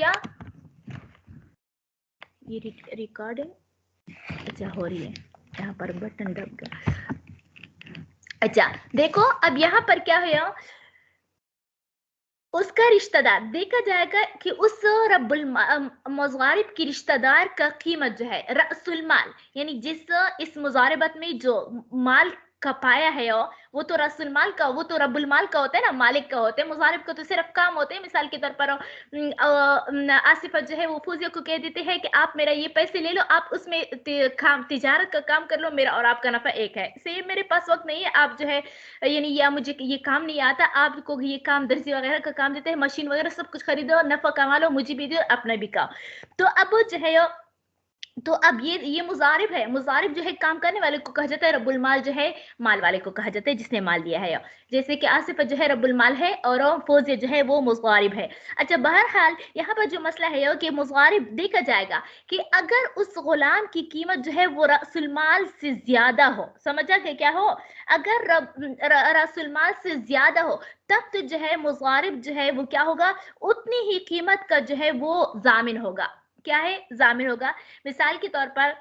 क्या ये रिकॉर्डिंग अच्छा हो रही है, यहाँ पर बटन दब गया। अच्छा देखो अब यहाँ पर क्या है, उसका रिश्तेदार देखा जाएगा कि उस रब्बुल मुज़ारिब की रिश्तेदार का कीमत जो है रअसुल माल, यानी जिस इस मुज़ारिबत में जो माल कपाया है वो तो रअसुल माल का, वो तो रब्बुल माल का होता है ना, मालिक का होता है। मुज़ारिब का तो सिर्फ काम होते हैं। मिसाल के तौर पर आसिफा जो है वो फूजिया को कह देते हैं कि आप मेरा ये पैसे ले लो, आप उसमें तिजारत का काम कर लो, मेरा और आपका नफा एक है। सेम मेरे पास वक्त नहीं है, आप जो है यानी या मुझे ये काम नहीं आता, आपको ये काम दर्जी वगैरह का काम देते हैं, मशीन वगैरह सब कुछ खरीदो, नफा कमा लो, मुझे भी दो, अपना भी खाओ। तो अब जो है तो अब ये मुजारिब है, मुजारिब जो है काम करने वाले को कहा जाता है, रब्बुल माल जो है माल वाले को कहा जाता है जिसने माल दिया है। जैसे कि आसिफ जो है रब्बुल माल है और फौजी जो है वो मुजारिब है। अच्छा बहरहाल यहाँ पर जो मसला है कि मुजारिब देखा जाएगा कि अगर उस गुलाम की कीमत जो है वो रअसुल माल से ज्यादा हो, समझा कि क्या हो, अगर रअसुल माल से ज्यादा हो तब तो जो है मुजारिब जो है वो क्या होगा, उतनी ही कीमत का जो है वो जामिन होगा। क्या है, जामिन होगा। मिसाल के तौर पर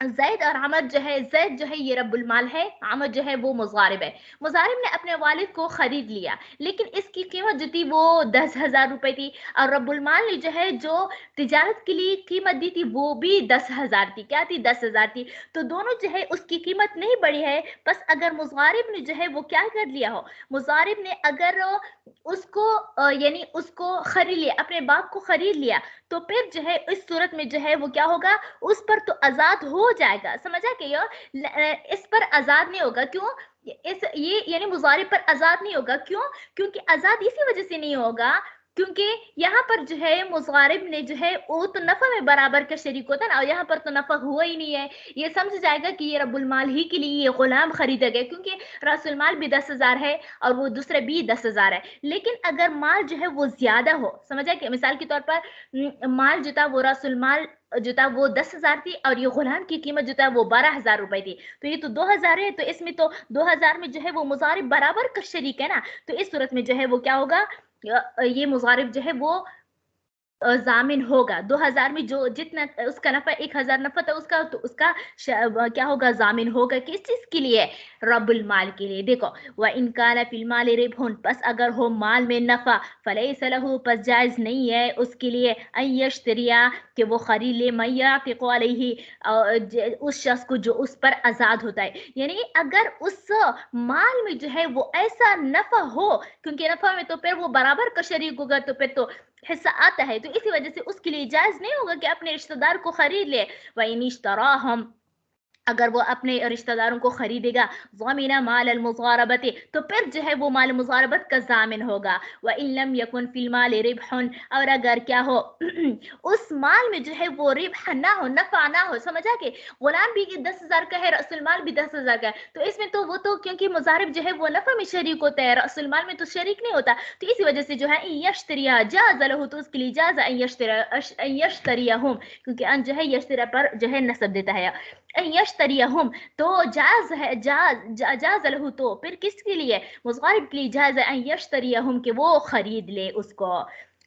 जैद और अहमद जो है, जैद जो है ये रब्बुल माल है, अहमद जो है वो मुजारिब है। मुजारिब ने अपने वालिद को खरीद लिया, लेकिन इसकी कीमत जो थी वो 10,000 रुपए थी, और रब्बुल माल ने जो है जो तिजारत के लिए कीमत दी थी वो भी 10,000 थी। क्या थी, 10,000 थी। तो दोनों जो है उसकी कीमत नहीं बढ़ी है। बस अगर मुजारिब ने जो है वो क्या कर लिया हो, मुजारिब ने अगर उसको यानी उसको खरीद लिया, अपने बाप को खरीद लिया, तो फिर जो है इस सूरत में जो है वो क्या होगा, उस पर तो आजाद हो जाएगा। समझा कि इस पर आजाद नहीं होगा। क्यों, इस ये यानी मुजारिब पर आजाद नहीं होगा। क्यों, क्योंकि आजाद इसी वजह से नहीं होगा क्योंकि यहाँ पर जो है मुजारिब ने जो है वो तो नफा में बराबर का शरीक होता है ना, और यहाँ पर तो नफा हुआ ही नहीं है। ये समझ जाएगा कि ये रब्बुल माल ही के लिए ये गुलाम खरीदा गया, क्योंकि रासुल माल भी 10,000 है और वो दूसरे भी 10,000 है। लेकिन अगर माल जो है वो ज्यादा हो, समझा कि मिसाल के तौर पर माल जो था वो रासुल माल जो था वो 10,000 थी और ये गुलाम की कीमत जो था वो 12,000 रुपए थी, तो ये तो 2,000 है, तो इसमें तो 2,000 में जो है वो मुजारिब बराबर का शरीक है ना। तो इस सूरत में जो है वो क्या होगा, ये मुजारिब जो है वो जामिन होगा। 2,000 में जो जितना उसका नफा 1,000 नफा था उसका, तो उसका क्या होगा, जामिन होगा किस चीज के लिए, रब्बुल माल के लिए। देखो व इनकान फिल माल रिबहुन, बस अगर हो माल में नफा, फलैस लहू, बस जायज नहीं है उसके लिए अन यश्तरिया कि वो खरीद ले मय्यातिक़ु अलैहि, उस शख्स को जो उस पर आजाद होता है। यानी अगर उस माल में जो है वो ऐसा नफा हो, क्योंकि नफा में तो फिर वो बराबर का शरीक होगा, तो फिर तो हिस्सा आता है, तो इसी वजह से उसके लिए जायज नहीं होगा कि अपने रिश्तेदार को खरीद ले। वइन इश्तराहम, अगर वो अपने रिश्तेदारों को खरीदेगा, ज़मीना माल अल मुज़ारबती, तो फिर जो है वो माल मुज़ारबत का जामिन होगा। व इन लम यकुन फिल माल रिबहुन, और अगर क्या हो उस माल में जो है वो रिबह ना हो, नफा ना हो, समझा के गुलाम भी 10,000 का है, रसूल माल भी 10,000 का है, तो इसमें तो वो तो क्योंकि मुजारिब जो है वो नफा में शरीक होता है, रसूल माल में तो शरीक नहीं होता, तो इसी वजह से जो है यश्तरिया जाज़ लहू, तो उसके लिए जाज़ यश्तरियाहुम, क्योंकि अन जो है यश्तरा पर जो है नस्ब देता है, यश्तरियहुम, तो जायज है, जायज लहू, तो फिर किसके लिए, मुज़ारिब के लिए जायज है यश्तरियहुम कि वो खरीद ले उसको।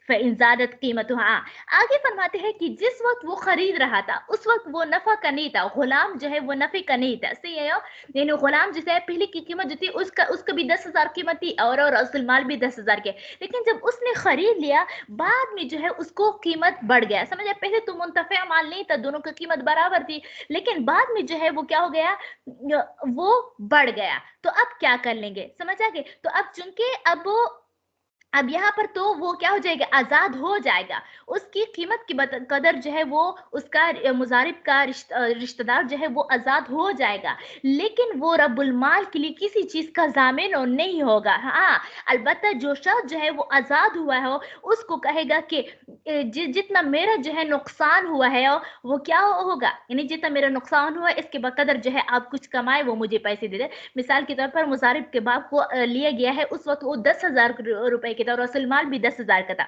फ़इन ज़ादत कीमतुहा, आगे फरमाते हैं कि जिस वक्त वो खरीद रहा था उस वक्त वो नफा का नहीं था, गुलाम जो है वो नफे का नहीं था। सही है, यानी गुलाम जो है पहले की कीमत जो थी उसका भी 10,000 कीमत थी और रसूल माल भी 10,000 के, लेकिन जब उसने खरीद लिया बाद में जो है उसको कीमत बढ़ गया। समझे, पहले तो मुंतफे माल नहीं था, दोनों की कीमत बराबर थी, लेकिन बाद में जो है वो क्या हो गया, वो बढ़ गया। तो अब क्या कर लेंगे, समझ आ गए। तो अब चूंकि अब यहाँ पर तो वो क्या हो जाएगा, आजाद हो जाएगा, उसकी कीमत की कदर जो है वो उसका मुजारिब का रिश्तेदार जो है वो आजाद हो जाएगा, लेकिन वो रब्बुल माल के लिए किसी चीज का जामिन और नहीं होगा। हाँ, अलबत्ता जो शख्स जो है वो आजाद हुआ है उसको कहेगा कि जितना मेरा जो है नुकसान हुआ है वो क्या होगा, यानी जितना मेरा नुकसान हुआ इसके बकदर जो है आप कुछ कमाए वो मुझे पैसे दे दे। मिसाल के तौर पर मुजारिब के बाप को लिया गया है, उस वक्त वो 10,000 रुपए के था और रसूल माल भी 10,000 का था,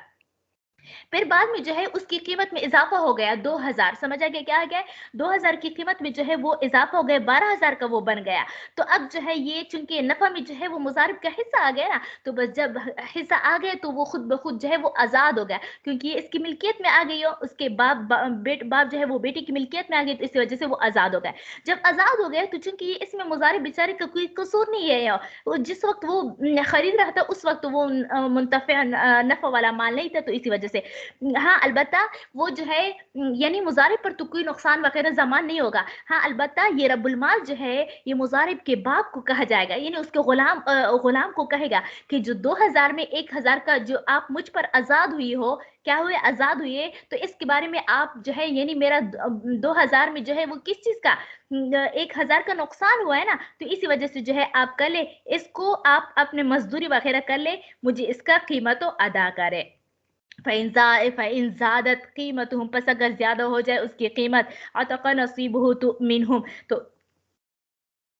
پھر بعد میں جو ہے اس کی قیمت میں اضافہ ہو گیا 2000، سمجھ آ گیا کیا آ گیا؟ 2000 کی قیمت میں جو ہے وہ اضافہ ہو گیا، 12000 کا وہ بن گیا۔ تو اب جو ہے یہ چونکہ نفع میں جو ہے وہ مضارب کا حصہ آ گیا نا، تو بس جب حصہ آ گیا تو وہ خود بخود جو ہے وہ آزاد ہو گیا، کیونکہ یہ اس کی ملکیت میں آ گئی ہو، اس کے باپ جو ہے وہ بیٹی کی ملکیت میں آ گئی، تو اس وجہ سے وہ آزاد ہو گیا۔ جب آزاد ہو گیا تو چونکہ یہ اس میں مضارب بیچارے کا کوئی قصور نہیں ہے، وہ جس وقت وہ خرید رہا تھا اس وقت وہ منتفع نفع والا مال نہیں تھا، تو اسی وجہ سے ہاں البتہ وہ جو ہے یعنی مضارب پر تو کوئی نقصان وغیرہ زمان نہیں ہوگا۔ ہاں البتہ یہ رب المال جو ہے یہ مضارب کے باپ کو کہا جائے گا، یعنی اس کے غلام کو کہے گا کہ جو 2000 میں 1000 کا جو آپ مجھ پر آزاد ہوئی ہو، کیا ہوئے آزاد ہوئے، تو اس کے بارے میں آپ جو ہے یعنی میرا 2000 میں جو ہے وہ کس چیز کا 1000 کا نقصان ہوا ہے نا، تو اسی وجہ سے جو ہے آپ کر لے اس کو، آپ اپنے مزدوری وغیرہ کر لے، مجھے اس کا قیمت ادا کرے۔ فَإِن زَادَتْ قِيمَتُهُمْ، پس اگر زیادہ ہو جائے اس کی قیمت، عَتَقَ نَصِيبُهُ مِنْهُمْ،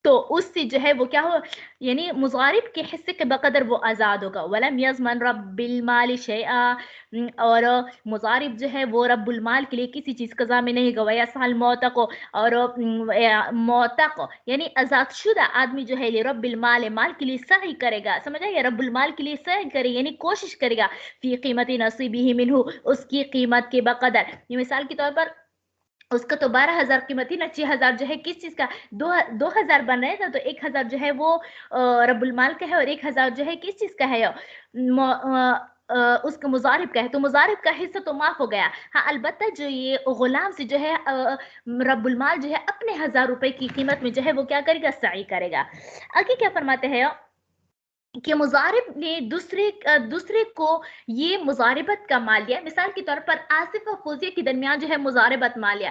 تو اس سے جو ہے وہ کیا ہو، یعنی مضارب کے حصے کے بقدر وہ آزاد ہوگا۔ وَلَمْ يَضْمَنْ رَبِّ الْمَالِ شَيْئًا، اور مضارب جو ہے وہ رب المال کے لیے کسی چیز کا ضامن نہیں ہوگا۔ وَيَسْعَى الْمُعْتَقُ، اور معتق یعنی آزاد شدہ آدمی جو ہے رب المال، مال کے لیے سعی کرے گا، سمجھا گیا، رب المال کے لیے سعی کرے یعنی کوشش کرے گا، فی قیمت نصیبہ منہ، اس کی قیمت کے بقدر۔ یہ مثال کے طور پر اس کا تو 12000 قیمت ہی نا، 6000 جو ہے کس چیز کا، 2000 بن رہے تھا، تو 1000 جو ہے وہ رب المال کا ہے، اور 1000 جو ہے کس چیز کا ہے، اس کا مضارب کا ہے، تو مضارب کا حصہ تو معاف ہو گیا۔ ہاں البتہ جو یہ غلام سے جو ہے رب المال جو ہے اپنے 1000 روپے کی قیمت میں جو ہے وہ کیا کرے گا، سعی کرے گا۔ آگے کیا فرماتے ہیں کہ مضارب نے دوسرے کو یہ مضاربت کا مال لیا۔ مثال کے طور پر آصف اور فوزیہ کے درمیان جو ہے مضاربت مال لیا،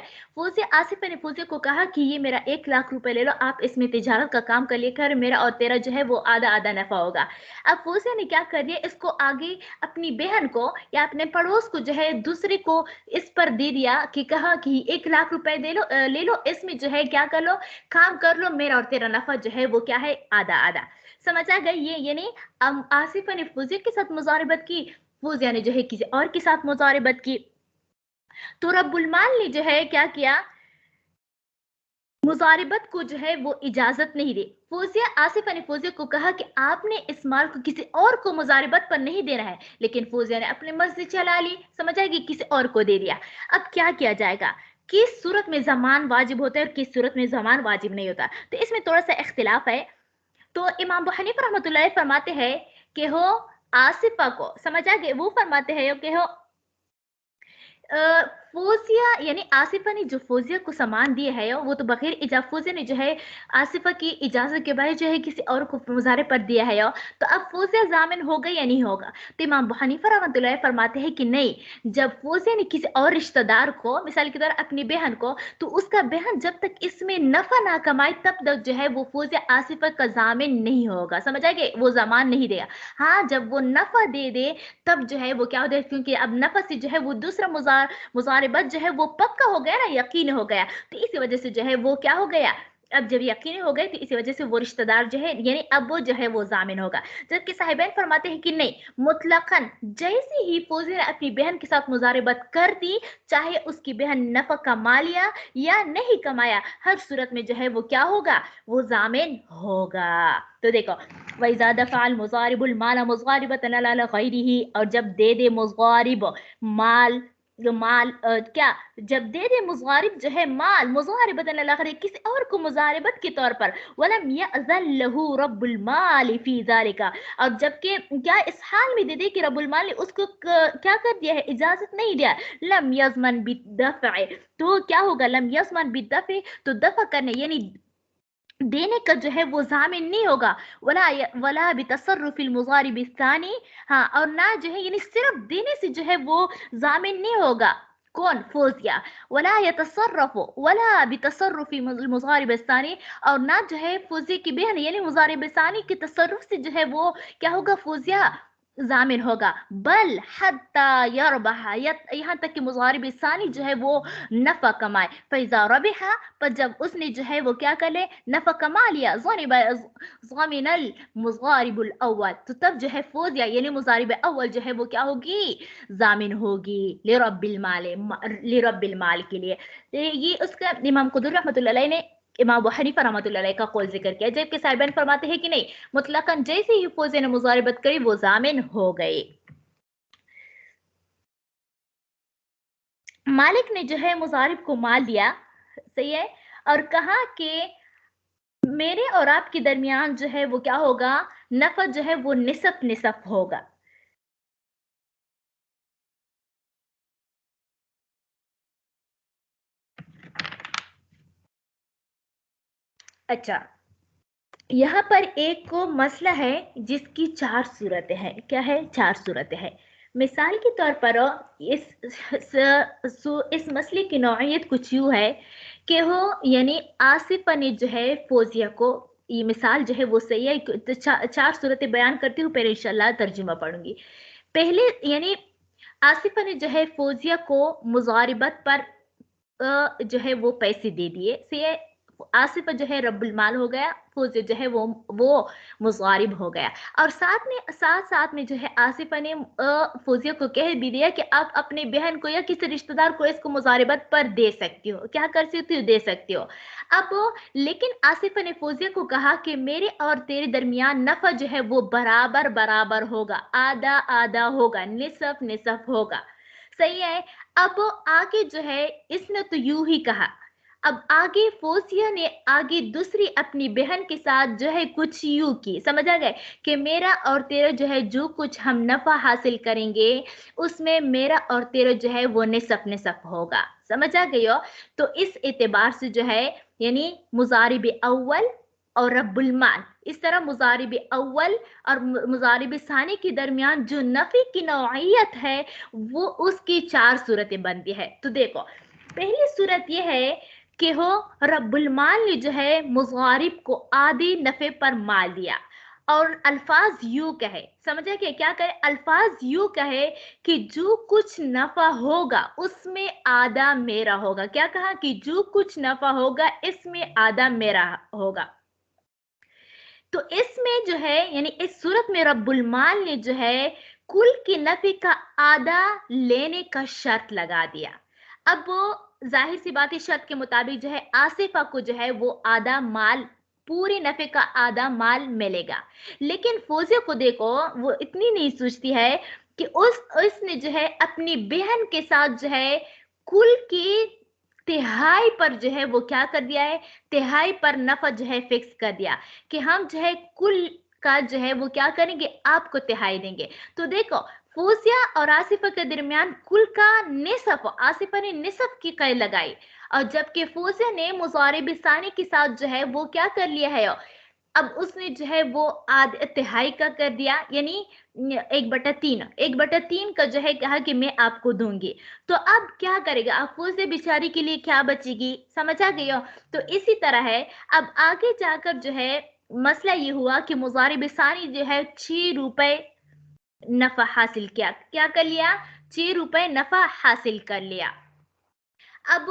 آصف نے فوزیہ کو کہا کہ یہ میرا 1,00,000 روپے لے لو، آپ اس میں تجارت کا کام کر لے کر میرا اور تیرا جو ہے وہ آدھا نفع ہوگا۔ اب فوزیہ نے کیا کر دیا، اس کو آگے اپنی بہن کو یا اپنے پڑوس کو جو ہے دوسرے کو اس پر دے دیا کہ کہا کہ 1,00,000 روپے لے لو، اس میں جو ہے کیا کر لو، کام کر لو، میرا اور تیرا نفع جو ہے وہ کیا ہے، آدھا۔ سمجھ آ گئی یہ، یعنی آصفہ نے فوزیہ کے ساتھ مضاربت کی، فوزیہ نے جو ہے کسی اور کے ساتھ مضاربت کی، تو رب المال نے جو ہے کیا کیا، مضاربت کو جو ہے وہ اجازت نہیں دی۔ آصفہ نے فوزیہ کو کہا کہ آپ نے اس مال کو کسی اور کو مضاربت پر نہیں دینا ہے، لیکن فوزیہ نے اپنے مرضی چلا لی، سمجھ آئے گی، کسی اور کو دے دیا۔ اب کیا کیا جائے گا، کس صورت میں زمان واجب ہوتا ہے اور کس صورت میں زمان واجب نہیں ہوتا، تو اس میں تھوڑا سا اختلاف ہے۔ تو امام ابو حنیفہ رحمۃ اللہ فرماتے ہیں کہ ہو آصفہ کو، سمجھ آ گئے، وہ فرماتے ہیں کہ ہو فوزیہ یعنی آصفہ نے جو فوزیہ کو سامان دیے ہے وہ تو بغیر فوزیہ نے جو ہے آصفہ کی اجازت کے بعد جو ہے کسی اور کو مظاہرے پر دیا ہے، تو اب فوزیہ ضامن ہوگا یا نہیں ہوگا، تو امام ابو حنیفہ رحمۃ اللہ فرماتے ہیں کہ نہیں، جب فوزیہ نے کسی اور رشتہ دار کو، مثال کے طور اپنی بہن کو، تو اس کا بہن جب تک اس میں نفع نہ کمائے تب تک جو ہے وہ فوزیہ آصفہ کا ضامن نہیں ہوگا، سمجھ آئے گے، وہ ضمان نہیں دے گا۔ ہاں جب وہ نفع دے دے تب جو ہے وہ کیا ہوتا ہے، کیونکہ اب نفع سے جو ہے وہ دوسرا مضاربت جو ہے وہ پکا ہو گیا نا، یقین ہو گیا، تو اسی وجہ سے جو ہے وہ کیا ہو گیا، اب جب یقینی ہو گئے تو اسی وجہ سے وہ رشتہ دار جو ہے یعنی اب وہ جو ہے وہ ضامن ہوگا۔ جبکہ صاحبین فرماتے ہیں کہ نہیں، مطلقاً جیسے ہی فوزیہ نے اپنی بہن کے ساتھ مضاربت کر دی، چاہے اس کی بہن نفع کما لیا یا نہیں کمایا، ہر صورت میں جو ہے وہ کیا ہوگا، وہ ضامن ہوگا۔ تو دیکھو، وَإِذَا دَفَعَ الْمُضَارِبُ الْمَالَ مُضَارِبَةً عَلَى غَيْرِهِ، اور جب دے دے مضارب مال کیا، جب دے دے مضارب جو ہے مال مضاربۃ علی غیرہ، کسی اور کو مضاربت کے طور پر، ولم یأذن له رب المال فی ذلک، اور جبکہ کیا اس حال میں دے دے کہ رب المال نے اس کو کیا کر دیا ہے، اجازت نہیں دیا، لم یضمن بالدفع، تو کیا ہوگا، لم یضمن بالدفع، تو دفع کرنے یعنی دینے کا جو ہے وہ ضامن نہیں ہوگا، ولا بتصرف المضارب الثانی، ہاں اور نہ جو ہے یعنی صرف دینے سے جو ہے وہ ضامن نہیں ہوگا، کون، فوزیہ، ولا يتصرف ولا بتصرف المضارب الثانی، اور نہ جو ہے فوزیہ کی بہن یعنی مضارب ثانی کے تصرف سے جو ہے وہ کیا ہوگا، فوزیہ ज़ामिन होगा, बल हत्ता यरबहा, यहाँ तक कि मुज़ारिब सानी जो है वो नफ़ा कमाए। फ़इज़ा रबिहा, पर जब उसने जो है वो क्या कर ले, नफ़ा कमा लिया, ज़मिनल मुज़ारिबुल अव्वल, तो तब जो है फ़ौज़िया यानी मुज़ारिब अव्वल जो है वो क्या होगी, ज़ामिन होगी लिरब्बिल माल के लिए। ये उसका इमाम कुदुर रहमतुल्लाह अलैह ने इमाम अबू हनीफा रहमतुल्लाह अलैह का कौल ज़िक्र किया, जबकि साहिबान फरमाते हैं कि नहीं, मुतलकन जैसे ही फौजे ने मुजारिबत करी वो जामिन हो गए। मालिक ने जो है मुजारिब को माल दिया, सही है, और कहा कि मेरे और आपके दरमियान जो है वो क्या होगा, नफा जो है वो निसफ निसफ होगा। अच्छा, यहाँ पर एक को मसला है जिसकी चार सूरतें हैं। क्या है? चार सूरतें हैं। मिसाल के तौर पर इस मसले की नौइयत कुछ यूँ है कि वो यानी आसिफा ने जो है फौजिया को, ये मिसाल जो है वो सही है, तो चार सूरतें बयान करती हूँ, फिर इंशाल्लाह तर्जुमा पढ़ूंगी। पहले यानी आसिफा ने जो है फौजिया को मुजारिबत पर जो है वो पैसे दे दिए, से आसिफ जो है रब्बुल माल हो गया, फौजी जो है वो मुजारिब हो गया। और साथ में जो है आसिफा ने फौजिया को कह भी दिया कि आप अपने बहन को या किसी रिश्तेदार को इसको मुजारिबत पर दे सकती हो, क्या कर सकती हो, दे सकती हो। अब लेकिन आसिफा ने फौजिया को कहा कि मेरे और तेरे दरमियान नफा जो है वो बराबर बराबर होगा, आधा आधा होगा, निसफ निसफ होगा, सही है। अब आगे जो है इसने तो यूं ही कहा। अब आगे फोसिया ने आगे दूसरी अपनी बहन के साथ जो है कुछ यूं की, समझ आ गए, कि मेरा और तेरा जो है जो कुछ हम नफा हासिल करेंगे उसमें मेरा और तेरा जो है वो निसफ निसफ होगा, समझ आ गई हो। तो इस एतबार से जो है यानी मुजारिब अव्वल और रब्बुल माल, इस तरह मुजारिब अव्वल और मुजारिब सानी के दरमियान जो नफी की नौइयत है वो उसकी चार सूरतें बनती है। तो देखो, पहली सूरत ये है कि हो रब्बुल माल ने जो है मुजारिब को आधी नफे पर माल दिया, और अल्फाज यू कहे, समझे कि क्या कहे, अल्फाज यू कहे कि जो कुछ नफा होगा उसमें आधा मेरा होगा। क्या कहा कि जो कुछ नफा होगा इसमें आधा मेरा होगा। तो इसमें जो है यानी इस सूरत में रब्बुल माल ने जो है कुल की नफी का आधा लेने का शर्त लगा दिया। अब वो जाहिर सी बात है, शर्त के मुताबिक जो है आसिफा को जो है वो आधा माल, पूरे नफे का आधा माल मिलेगा। लेकिन फौजिया को देखो, वो इतनी नहीं सोचती है कि उसने जो है अपनी बहन के साथ जो है कुल की तिहाई पर जो है वो क्या कर दिया है, तिहाई पर नफा जो है फिक्स कर दिया कि हम जो है कुल का जो है वो क्या करेंगे, आपको तिहाई देंगे। तो देखो, फौजिया और आसिफा के दरमियान कुल का निसफ, आसिफा ने निसफ की कई लगाई, और जबकि फौजिया ने मुजारिब सानी के साथ जो है वो क्या कर लिया है, अब उसने जो है वो आध तिहाई का कर दिया, यानी 1/3, 1/3 का जो है कहा कि मैं आपको दूंगी। तो अब क्या करेगा, अब फौजे बेचारी के लिए क्या बचेगी, समझ आ गई हो। तो इसी तरह है, अब आगे जाकर जो है मसला ये हुआ कि मुजारिब सानी जो है 6 रुपए नफा हासिल किया, क्या कर लिया, 6 रुपए नफा हासिल कर लिया। अब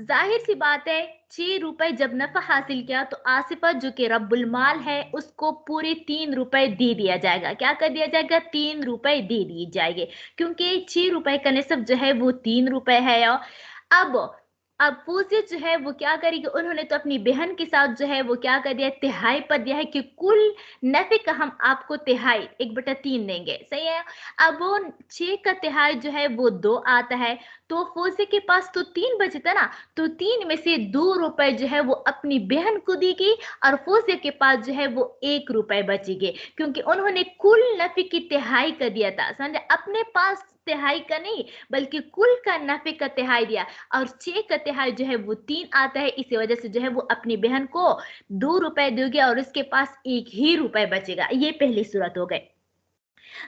जाहिर सी बात है, 6 रुपए जब नफा हासिल किया तो आसिफा जो कि रब्बुल माल है उसको पूरे 3 रुपए दे दिया जाएगा। क्या कर दिया जाएगा, 3 रुपए दे दिए जाएंगे, क्योंकि 6 रुपए का निसब जो है वो 3 रुपए है। अब अब फूजिया जो है वो क्या करेगी, उन्होंने तो अपनी बहन के साथ जो है वो क्या कर दिया, तिहाई पर दिया है कि कुल नफे का हम आपको तिहाई 1/3 देंगे, सही है। अब वो 6 का तिहाई जो है वो 2 आता है, तो फौजी के पास तो 3 बचता ना, तो 3 में से 2 रुपए जो है वो अपनी बहन को देगी, और फौजी के पास जो है वो 1 रुपए बचेगी, क्योंकि उन्होंने कुल नफे की तिहाई कर दिया था, समझे, अपने पास तिहाई का नहीं बल्कि कुल का नफे का तिहाई दिया, और 6 का तिहाई जो है वो 3 आता है, इसी वजह से जो है वो अपनी बहन को 2 रुपए दोगे और उसके पास 1 ही रुपए बचेगा। ये पहली सूरत हो गई।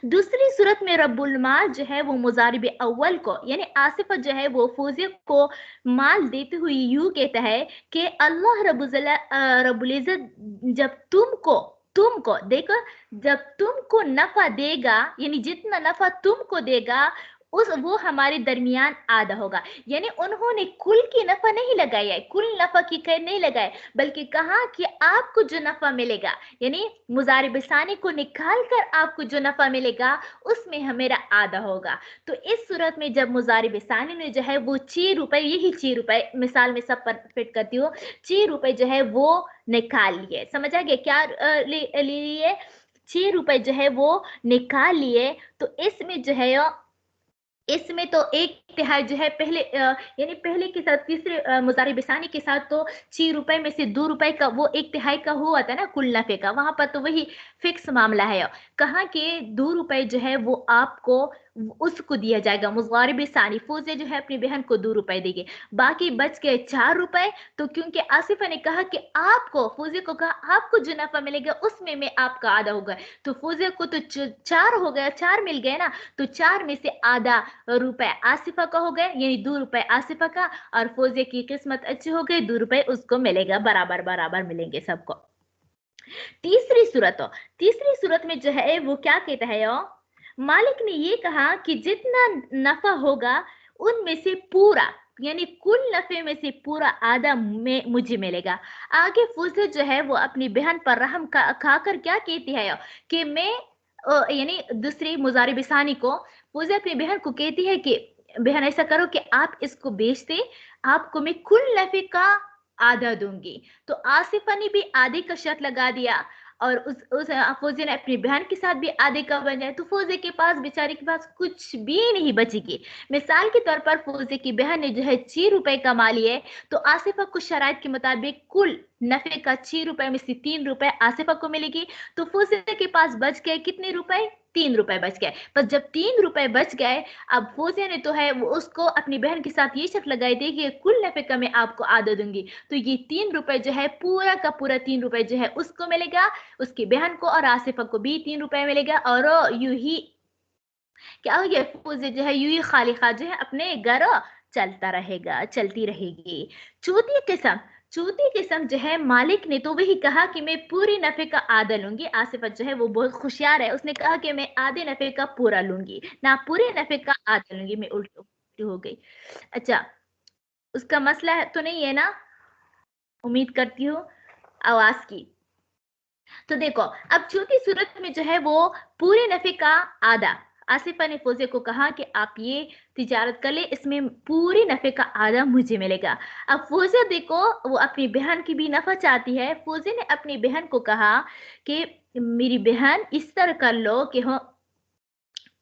दूसरी सूरत में रब्बुल माल जो है वो मुजारिब अव्वल को यानी आसिफा जो है वो फौजिया को माल देते हुए यूं कहता है कि अल्लाह रब्बुल इज्जत जब तुमको तुमको, देखो जब तुमको नफा देगा यानी जितना नफा तुमको देगा उस वो हमारे दरमियान आधा होगा। यानी उन्होंने कुल की नफा नहीं लगाई है, कुल नफा की कैद नहीं लगाए, बल्कि कहा कि आपको जो नफा मिलेगा यानी मुजारिब सानी को निकाल कर आपको जो नफा मिलेगा उसमें मेरा आधा होगा। तो इस सूरत में जब मुजारिब सानी ने जो है वो 6 रुपए, यही 6 रुपए मिसाल में सब पर फिट करती हूँ, 6 रुपए जो है वो निकाल लिए। समझ आ गया क्या लिए? 6 रुपए जो है वो निकाल लिए। तो इसमें जो है इसमें तो एक तिहाई जो है पहले यानी पहले के साथ तीसरे मुजारिब सानी के साथ तो 6 रुपए में से 2 रुपए का वो एक तिहाई का हुआ था ना कुल नफे का, वहां पर तो वही फिक्स मामला है। कहा कि 2 रुपए जो है वो आपको उसको दिया जाएगा, मुजारिब सानी फौजे जो है अपनी बहन को 2 रुपए देगी, बाकी बच गए 4 रुपए। तो क्योंकि आसिफा ने कहा कि आपको, फौजे को कहा आपको जो नफा मिलेगा उसमें में आपका आधा होगा, तो फौजे को तो 4 हो गया, 4 मिल गए ना, तो 4 में से आधा रुपए आसिफा का हो गए, यानी 2 रुपए आसिफा का, और फौजे की किस्मत अच्छी हो गई, 2 रुपए उसको मिलेगा, बराबर बराबर मिलेंगे सबको। तीसरी सूरत में जो है वो क्या कहता है, मालिक ने ये कहा कि जितना नफा होगा उनमें से पूरा यानी कुल नफे में से पूरा आधा में मुझे मिलेगा। आगे फौजे जो है वो अपनी बहन पर रहम खाकर क्या कहती है कि मैं यानी दूसरी मुजारिब सानी को फौजे अपनी बहन को कहती है कि बहन ऐसा करो कि आप इसको बेच दे, आपको मैं कुल नफे का आधा दूंगी। तो आसिफा ने भी आधे का शर्त लगा दिया और उस फौजी ने अपनी बहन के साथ भी आधे का बन जाए, तो फौजी के पास, बेचारी के पास कुछ भी नहीं बचेगी। मिसाल के तौर पर फौजी की बहन ने जो है 6 रुपए कमा लिए, तो आसिफा कुछ शराइत के मुताबिक कुल नफे का 6 रुपए में से 3 रुपए आसिफा को मिलेगी। तो फौजी के पास बच गए कितने रुपए? 3 रुपए बच गए। पर जब 3 रुपए बच गए, अब फौजी ने तो है वो उसको अपनी बहन के साथ ये शर्त लगाई थी कि कुल नफे का मैं आपको आधा दूंगी। तो ये 3 रुपए जो है पूरा का पूरा 3 रुपए जो है उसको मिलेगा, उसकी बहन को, और आसिफा को भी 3 रुपए मिलेगा। और यूं ही क्या हो गया, फौजी जो है यूं ही खाली खा जो है अपने घर चलता रहेगा, चलती रहेगी। चौथी किस्म जो है मालिक ने तो वही कहा कि मैं पूरी नफे का आधा लूंगी। आसिफा जो है वो बहुत होशियार है, उसने कहा कि मैं आधे नफे का पूरा लूंगी, ना पूरे नफे का आधा लूंगी। मैं उल्टी हो गई। अच्छा, उसका मसला तो नहीं है ना, उम्मीद करती हूँ आवाज की। तो देखो अब चौथी सूरत में जो है वो पूरे नफे का आधा, आसिफा ने फौजे को कहा कि आप ये तिजारत कर ले, इसमें पूरे नफे का आधा मुझे मिलेगा। अब फौजे देखो वो अपनी बहन की भी नफा चाहती है। फौजे ने अपनी बहन को कहा कि मेरी बहन इस तरह कर लो कि हो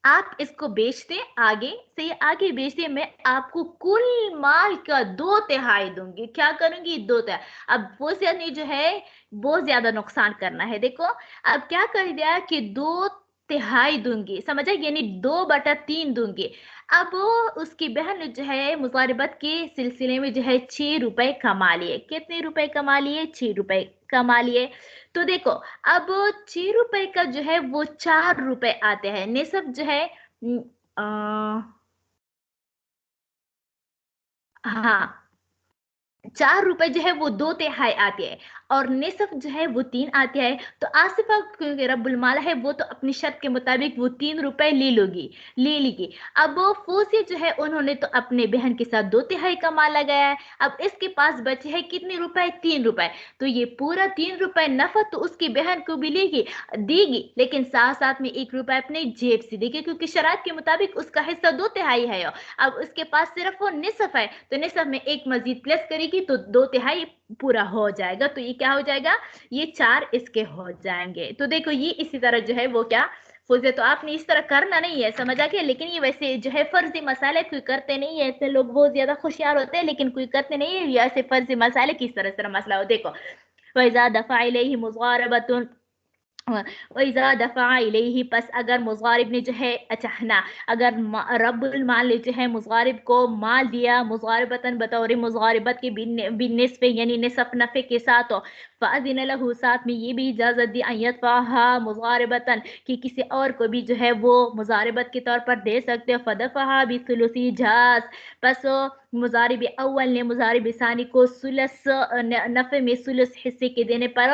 आप इसको बेच दें, आगे बेच दें, मैं आपको कुल माल का 2/3 दूंगी। क्या करूंगी? 2/3। अब फौजिया ने जो है बहुत ज्यादा नुकसान करना है। देखो अब क्या कर दिया कि 2/3 दूंगी, समझा, यानी 2/3 दूंगी। अब उसकी बहन जो है मुजारिबत के सिलसिले में जो है 6 रुपए कमा लिए। कितने रुपए कमा लिए? 6 रुपए कमा लिए। तो देखो अब 6 रुपए का जो है वो 4 रुपए आते हैं, निसब जो है हाँ 4 रुपए जो है वो 2/3 आते हैं, और निसफ जो है वो 3 आते हैं। तो आसिफा क्योंकि रब्बुल माल है वो तो अपनी शर्त के मुताबिक वो 3 रुपए ले लेगी। अब वो फौजी जो है उन्होंने तो अपने बहन के साथ 2/3 का माल लगाया है। अब इसके पास बचे है कितने रुपए? 3 रुपए। तो ये पूरा 3 रुपए नफा तो उसकी बहन को भी देगी, लेकिन साथ साथ में 1 रुपए अपने जेब से देगी, क्योंकि शरात के मुताबिक उसका हिस्सा 2/3 है। अब उसके पास सिर्फ वो निसफ है, तो निसफ में एक मजीद प्लस करेगी तो 2/3 पूरा हो जाएगा। तो ये क्या हो जाएगा? ये 4 इसके हो जाएंगे। तो देखो ये इसी तरह जो है वो क्या फौजे, तो आपने इस तरह करना नहीं है, समझ आ गया। लेकिन ये वैसे जो है फर्जी मसाले कोई करते नहीं है, ऐसे लोग बहुत ज्यादा होशियार होते हैं लेकिन कोई करते नहीं है। ये ऐसे फर्जी मसाले किस तरह मसला हो, देखो वैजा दफा इलैहि मुज़ारबतुन, وَإِذَا دَفَعَ إِلَيْهِ پس اگر مضارب نے جو ہے اچھنا اگر رب المال نے جو ہے مضارب کو مال دیا مضاربتاً بطور مضاربت کے بالنصف یعنی نصف نفع کے ساتھ فَأَذِنَ لَهُ ساتھ میں یہ بھی اجازت دی أَن يَدْفَعَهَا مضاربتاً کہ کسی اور کو بھی جو ہے وہ مضاربت کے طور پر دے سکتے فَدَفَعَهَا بِثُلُثِ جاز پس مضارب اول نے مضارب ثانی کو ثلث نفع میں ثلث حصے کے دینے پر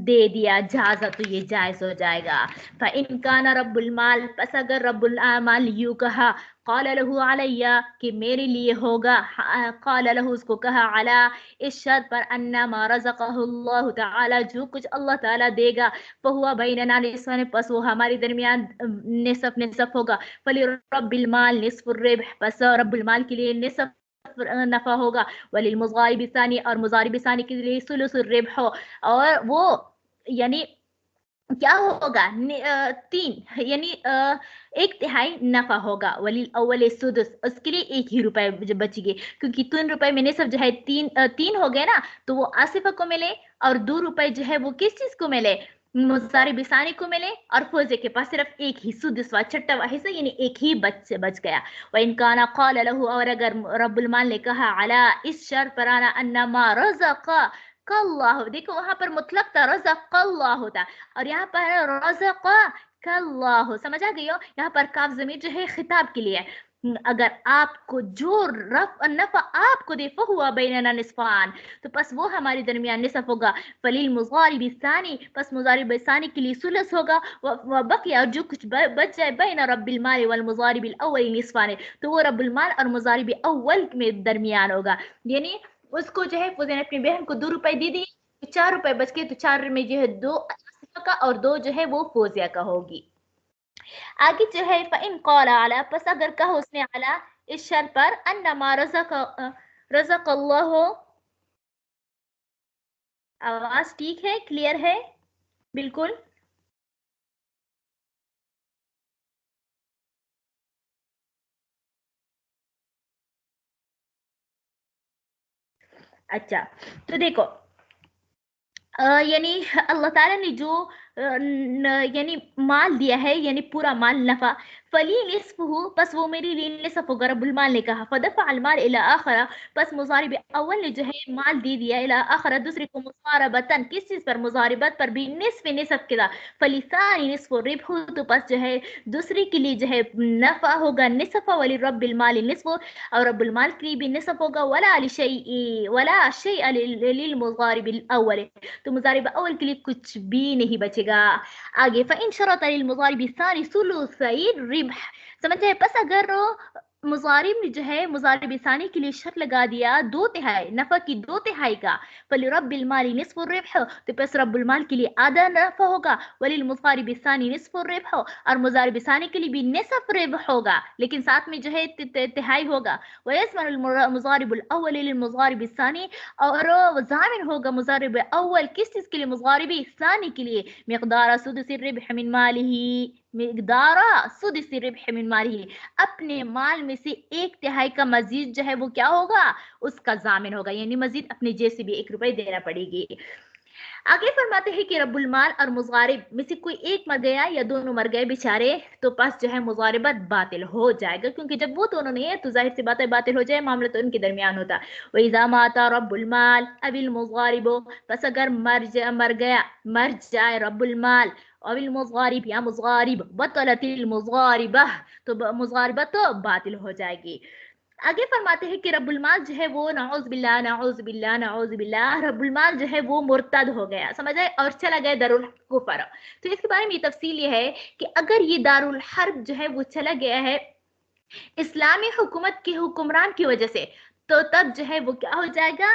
دے دیا جازا تو یہ جائز ہو جائے گا فَإِن كَانَ رَبُّ الْمَالِ پس اگر رب المال یوں کہا قال له علیہ کہ میرے لیے ہوگا قال له اس کو کہا علی اس شرط پر انما رزقہ اللہ تعالی جو کچھ اللہ تعالی دے گا فہو بیننا نصفان پس وہ ہمارے درمیان نصف ہوگا فلرب المال نصف الربح پس رب المال کے لیے نصف نفع ہوگا وللمضارب الثانی اور مضارب ثانی کے لیے ثلث الربح اور وہ یعنی کیا ہوگا تین یعنی ایک تہائی نفع ہوگا ولیل سدس اس کے لیے ایک ہی روپے بچی گئے کیونکہ 3 روپے میں نصف جو ہے تین ہو گئے نا تو وہ آصفہ کو ملے اور 2 روپے جو ہے وہ کس چیز کو ملے مضارب ثانی کو ملے اور فوزے کے پاس صرف ایک ہی سدس چھٹا حصہ یعنی ایک ہی بچ گیا وَإِن كَانَ قَالَ لَهُ اور اگر رب المال نے کہا علی اس شرط پر آنا انما رزق اللہ دیکھو وہاں پر مطلق تھا رزق اللہ ہوتا اور یہاں پر رزق اللہ سمجھ آ گئی ہو یہاں پر کاف ضمیر جو ہے خطاب کے لیے اگر آپ کو جو نفع آپ کو دے فہو بیننا نصفان تو پس وہ ہمارے درمیان نصف ہوگا فلیلمضارب الثانی پس مضارب ثانی کے لیے ثلث ہوگا وبقی اور جو کچھ بچ جائے بین رب المال والمضارب الاول نصفان تو وہ رب المال اور مضارب اول میں درمیان ہوگا یعنی اس کو جو ہے فوزے نے اپنی بہن کو 2 روپے دے دی 4 روپے بچ گئے تو 4 میں جو ہے 2 آصفہ کا اور 2 جو ہے وہ فوزیہ کا ہوگی آگے جو ہے فَإِن قَالَ عَلَى پس اگر کہو اس نے عَلَى اس شرط پر انما رزق اللہ آواز ٹھیک ہے کلیئر ہے بالکل اچھا تو دیکھو یعنی اللہ تعالیٰ نے جو یعنی مال دیا ہے یعنی پورا مال نفع فلی نصف ہو پس وہ میری لیے نصف ہوگا رب المال نے کہا فدفع المال الى آخر پس مضارب اول نے جو ہے مال دے دیا الى آخر دوسرے کو مضاربتاً کس چیز پر مضاربت پر بھی نصف کے دا فلی ثانی نصف ربح تو پس جو ہے دوسری کے لیے جو ہے نفع ہوگا نصف ولی رب المال نصف اور رب المال کے لیے بھی نصف ہوگا ولا شیء للمضارب الاول تو مضارب اول کے لیے کچھ بھی نہیں بچے گا آگے فَإِن شَرَطَ لِلْمُضَارِبِ الثَّانِي ثُلُثَيِ الرِّبْحِ سمجھے پس اگر مضارب نے جو ہے مضارب ثانی کے لیے شرط لگا دیا 2 تہائی نفع کی 2 تہائی کا فَلِرَبِّ الْمَالِ نِصْفُ الرِّبْحِ تو پس رب المال کے لیے آدھا نفع ہوگا وَلِلْمُضَارِبِ الثَّانِي نِصْفُ الرِّبْحِ اور مضارب ثانی کے لیے بھی نصف ربح ہوگا لیکن ساتھ میں جو ہے تہائی ہوگا وَيَسْمَنُ الْمُضَارِبُ الْأَوَّلِ لِلْمُضَارِبِ الثَّانِي اور ضامن ہوگا مضارب اول کس چیز کے لیے مضارب ثانی کے لیے مقدار سدس الربح من ماله مقدار سدس الربح من ماله اپنے مال میں سے 1/3 کا مزید جو ہے وہ کیا ہوگا اس کا ضامن ہوگا یعنی مزید اپنے جیب سے بھی 1 روپے دینا پڑے گی آگے فرماتے ہیں کہ رب المال اور مضارب میں سے کوئی ایک مر گیا یا دونوں مر گئے بیچارے تو پس جو ہے مضاربت باطل ہو جائے گا کیونکہ جب وہ دونوں نہیں ہے تو ظاہر سی بات ہے باطل ہو جائے معاملہ تو ان کے درمیان ہوتا وَإِذَا مَاتَ رَبُّ الْمَالِ أَوِ الْمُضَارِبُ پس اگر مر جائے رب المال او المضارب یا مضارب بطلت المضاربہ تو مضاربت تو باطل ہو جائے گی آگے فرماتے ہیں کہ رب المال جو ہے وہ نعوذ باللہ نعوذ باللہ نعوذ باللہ رب المال جو ہے وہ مرتد ہو گیا سمجھ آئے اور چلا گیا دارالکفر تو اس کے بارے میں یہ تفصیل یہ ہے کہ اگر یہ دارالحرب جو ہے وہ چلا گیا ہے اسلامی حکومت کے حکمران کی وجہ سے تو تب جو ہے وہ کیا ہو جائے گا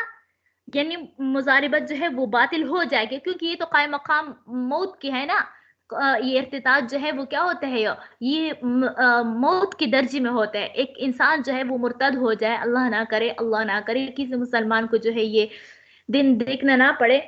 یعنی مضاربت جو ہے وہ باطل ہو جائے گی کیونکہ یہ تو قائم مقام موت کی ہے نا یہ ارتداد جو ہے وہ کیا ہوتا ہے یہ موت کے درجے میں ہوتا ہے ایک انسان جو ہے وہ مرتد ہو جائے اللہ نہ کرے کسی مسلمان کو جو ہے یہ دن دیکھنا نہ پڑے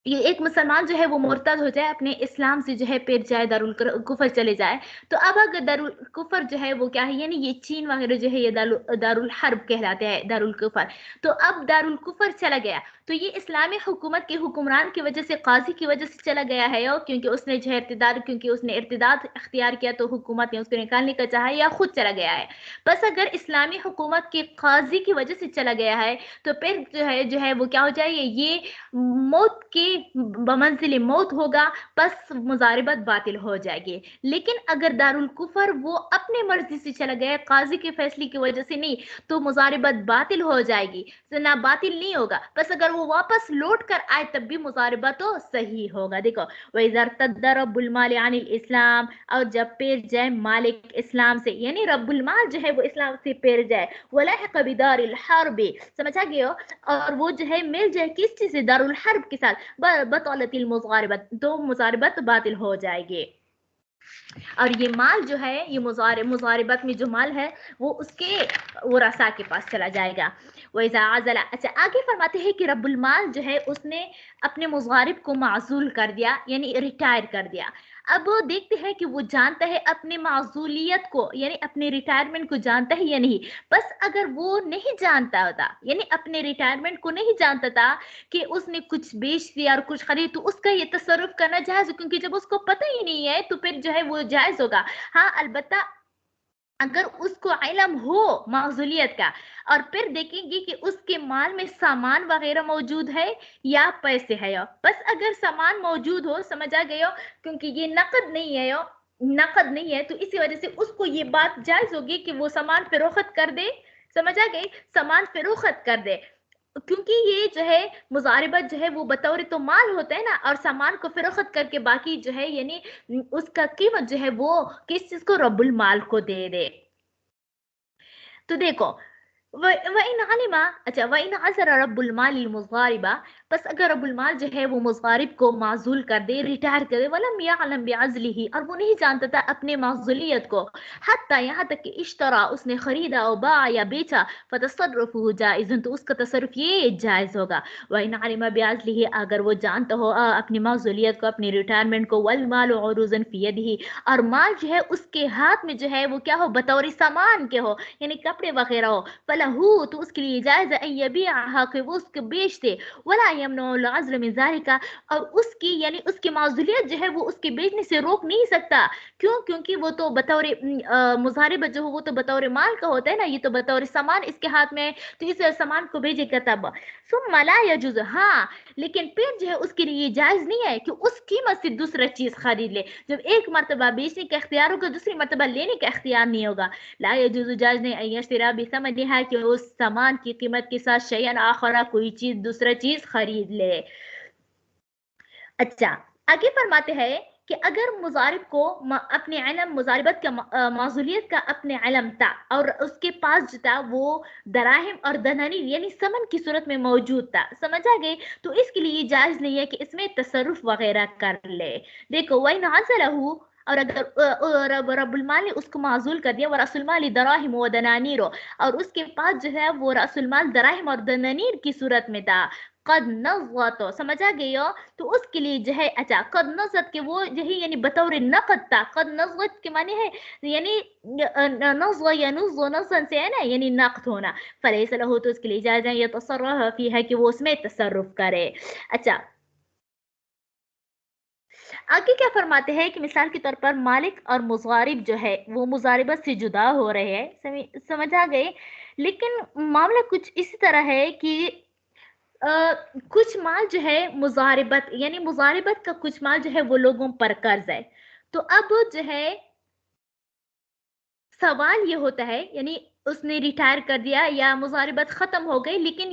ये एक मुसलमान जो है वो मुर्तद हो जाए, अपने इस्लाम से जो है फिर जाए दारुल कुफर चले जाए, तो अब अगर दारुल कुफर जो है वो क्या है, यानी ये चीन वगैरह जो है ये दारुल हर्ब कहलाते हैं, दारुल कुफर। तो अब दारुल कुफर चला गया, तो ये इस्लामी हुकूमत के हुक्मरान की वजह से, काजी की वजह से चला गया है, और क्योंकि उसने जो है क्योंकि उसने इर्तिदाद इख्तियार किया तो हुकूमत ने उसको निकालने का चाहा, या खुद चला गया है। बस अगर इस्लामी हुकूमत के काजी की वजह से चला गया है, तो फिर जो है वो क्या हो जाएगी, ये मौत के बमंजिल मौत होगा, बस मुजारिबत बातिल हो जाएगी। लेकिन अगर दारुल कुफर वो अपने मर्जी से चला गया, काजी के फैसले की वजह से नहीं, तो मुजारिबत बातिल हो जाएगी, तो ना बातिल नहीं होगा, बस अगर वो वापस लौट कर आए तब भी मुजारिबत तो सही होगा। देखो, वइज़ा रब्बुल माल अनिल इस्लाम, और जब पेर जाए मालिक इस्लाम से, यानी रब्बुल माल जो है वो इस्लाम से पेर जाए, वलाहिक़ बिदारिल हर्ब, समझा गए हो, और वो जो है मिल जाए किस चीज से, दारुल हर्ब के साथ, बतौलतिल मुजारिबत, तो मुजारिबत बातिल हो जाएगी। और ये माल जो है, ये मुजारिबत में जो माल है वो उसके वरसा के पास चला जाएगा। वैसा आजला, अच्छा आगे फरमाते हैं कि रब्बुल माल जो है उसने अपने मुजारिब को माजूल कर दिया, यानी रिटायर कर दिया। अब वो देखते हैं कि वो जानता है अपने माजूलियत को, यानी अपने रिटायरमेंट को जानता है या नहीं। बस अगर वो नहीं जानता होता, यानी अपने रिटायरमेंट को नहीं जानता था कि उसने कुछ बेच दिया और कुछ खरीद, तो उसका ये तसर्रुफ करना जायज, क्योंकि जब उसको पता ही नहीं है तो फिर जो है वो जायज होगा। हाँ, अलबत्ता अगर उसको इल्म हो माजूलियत का, और फिर देखेंगे कि उसके माल में सामान वगैरह मौजूद है या पैसे है, बस अगर सामान मौजूद हो, समझ आ गए हो, क्योंकि ये नकद नहीं है, नकद नहीं है, तो इसी वजह से उसको ये बात जायज होगी कि वो सामान फरोख्त कर दे, समझ आ गई, सामान फरोख्त कर दे, क्योंकि ये जो है मुजारिबत जो है वो बतौर तो माल होता है ना, और सामान को फरोख्त करके बाकी जो है यानी उसका कीमत जो है वो किस चीज को, रब्बुल माल को दे दे। तो देखो, वइन अलिमा, अच्छा वइन अज़र रब्बुल माल मुज़ारिबा, बस अगर रब्बुल माल जो है वो मुज़ारिब को माजूल कर दे, रिटायर कर दे, वलम यअलम बिअज़लिही, और वो नहीं जानता था अपने माजूलियत को, हत्ता यहाँ तक कि इश्तरा, उसने खरीदा और बा या बेचा, फतसर्रुफुहु जाइज़ुन, तो उसका तसर्रुफ ये जायज़ होगा। वइन अलिमा बिअज़लिही, अगर वो जानता हो अपनी माजूलियत को, अपनी रिटायरमेंट को, वल माल उरूज़न फी यदिही, और माल जो है उसके हाथ में जो है वो क्या हो, बतौर सामान के हो, यानी कपड़े वगैरह हो, फलहू, तो उसके लिए जायज़ है यबीअहा, कि वो उसको बेच दे, वला यमनुल अज़्ल मिन ज़ालिका, और उसकी यानी उसकी माज़ूलियत जो है वो उसके बेचने से रोक नहीं सकता। क्यों? क्योंकि वो तो बतौर मुज़ारिबत जो हो वो तो बतौर माल का होता है ना, ये तो बतौर सामान इसके हाथ में है, तो इस सामान को भेजेगा तब। सुम्मा ला यजुज़, हाँ लेकिन फिर जो है उसके लिए जायज़ नहीं है कि उस कीमत से दूसरा चीज़ खरीद ले। जब एक मरतबा बेचने का इख्तियार होगा, दूसरी मरतबा लेने का इख्तियार नहीं होगा। ला यजुज़, जायज़ नहीं, अन यश्तरा बिसमनिहा, कि उस सामान की कीमत के साथ शयअन आखरा, कोई चीज दूसरा चीज खरीद ले। अच्छा, आगे फरमाते हैं कि अगर मुजारिब को अपने इल्म, मुजारिबत का माजूलियत का अपने इल्म था, और उसके पास जो था वो दराहिम और दनानीर यानी समन की सूरत में मौजूद था, समझ आ गए, तो इसके लिए जायज नहीं है कि इसमें तसर्रुफ वगैरह कर ले। देखो, वही नाज़लहू, और अगर रब्बुल माल ने उसको माजूल कर दिया, व रसूल माल दराहिम व दनानीर, और उसके पास जो है वो रसूल माल दराहिम और दनानीर की सूरत में था, कद नज़त, समझ आ गई हो, तो उसके लिए जो है, अच्छा कद नज़त के वो जो है यानी बतौर नकद था, कद नज़त के माने है यानी नज़ या नुज़, नज़न से है ना, यानी नकद होना, फलैस लहू, तो उसके लिए जायज़ है यतसर्रफ फी, है कि वो उसमें तसर्रुफ करे। अच्छा, आगे क्या फरमाते हैं कि मिसाल के तौर पर मालिक और मुजारिब जो है वो मुजारिबत से जुदा हो रहे हैं, समझ आ गए, लेकिन मामला कुछ इसी तरह है कि कुछ माल जो है मुजारिबत, यानी मुजारिबत का कुछ माल जो है वो लोगों पर कर्ज है, तो अब जो है सवाल ये होता है, यानी उसने रिटायर कर दिया या मुजारिबत खत्म हो गई, लेकिन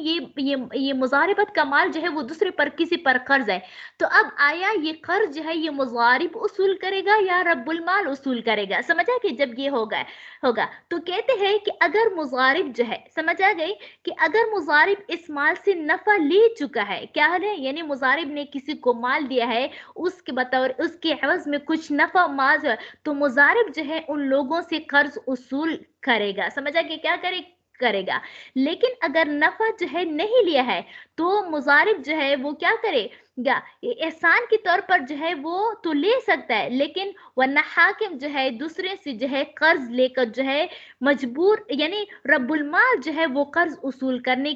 ये मुजारिबत का माल जो है वो दूसरे पर किसी पर कर्ज है, तो अब आया ये कर्ज जो है ये मुजारिब उसूल करेगा या रब्बुल माल उसूल करेगा, समझा कि जब ये होगा तो कहते हैं कि अगर मुजारिब जो है, समझ आ गई, कि अगर मुजारिब इस माल से नफा ले चुका है, क्या है यानी मुजारिब ने किसी को माल दिया है, उसके बतौर उसके एवज में कुछ नफा माल जो है, तो मुजारिब जो है उन लोगों से कर्ज उसूल करेगा, समझा कि क्या करे, کرے گا. لیکن اگر نفع جو ہے نہیں لیا ہے تو مضارب جو ہے وہ کیا کرے گا, احسان کے طور پر جو ہے وہ تو لے سکتا ہے, لیکن ورنہ حاکم جو ہے دوسرے سے جو ہے قرض لے کر جو ہے مجبور, یعنی رب المال جو ہے وہ قرض اصول کرنے